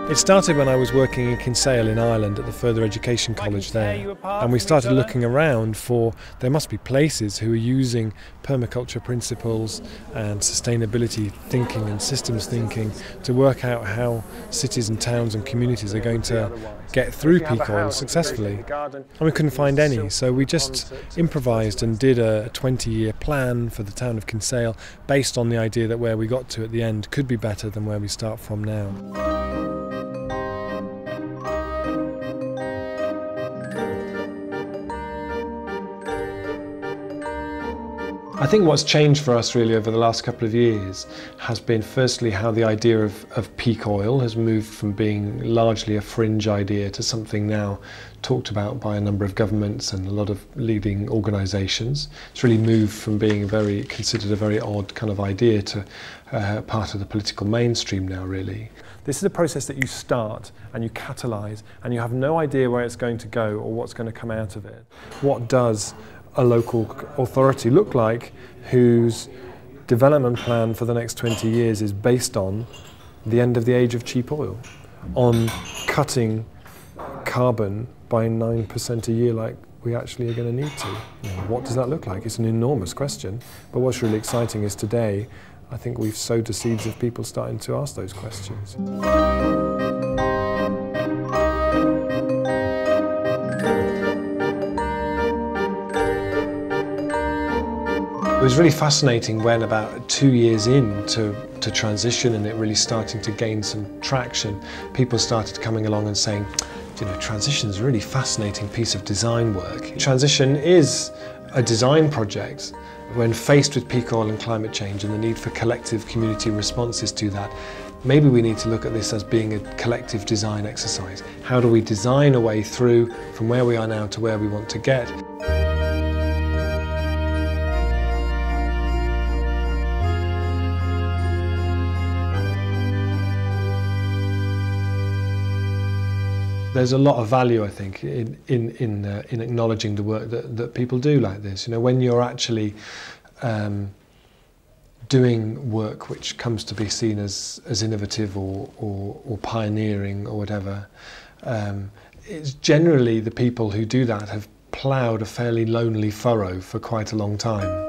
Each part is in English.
It started when I was working in Kinsale in Ireland at the Further Education College there, and we started looking around for, there must be places who are using permaculture principles and sustainability thinking and systems thinking to work out how cities and towns and communities are going to get through peak oil successfully. And we couldn't find any, so we just improvised and did a 20-year plan for the town of Kinsale based on the idea that where we got to at the end could be better than where we start from now. I think what's changed for us really over the last couple of years has been firstly how the idea of peak oil has moved from being largely a fringe idea to something now talked about by a number of governments and a lot of leading organisations. It's really moved from being considered a very odd kind of idea to part of the political mainstream now really. This is a process that you start and you catalyse and you have no idea where it's going to go or what's going to come out of it. What does a local authority look like whose development plan for the next 20 years is based on the end of the age of cheap oil, on cutting carbon by 9% a year like we actually are going to need to? What does that look like? It's an enormous question, but what's really exciting is today I think we've sowed the seeds of people starting to ask those questions. It was really fascinating when about 2 years into transition and it really starting to gain some traction, people started coming along and saying, you know, transition is a really fascinating piece of design work. Transition is a design project. When faced with peak oil and climate change and the need for collective community responses to that, maybe we need to look at this as being a collective design exercise. How do we design a way through from where we are now to where we want to get? There's a lot of value, I think, in acknowledging the work that people do like this. You know, when you're actually doing work which comes to be seen as innovative or pioneering or whatever, it's generally the people who do that have ploughed a fairly lonely furrow for quite a long time.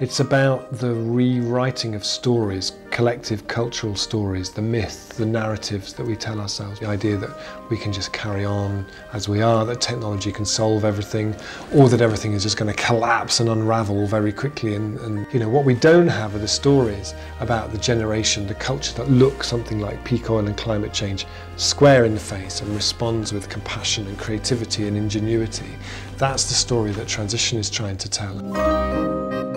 It's about the rewriting of stories, collective cultural stories, the myth, the narratives that we tell ourselves. The idea that we can just carry on as we are, that technology can solve everything, or that everything is just going to collapse and unravel very quickly. And you know, what we don't have are the stories about the generation, the culture that looks something like peak oil and climate change square in the face and responds with compassion and creativity and ingenuity. That's the story that Transition is trying to tell.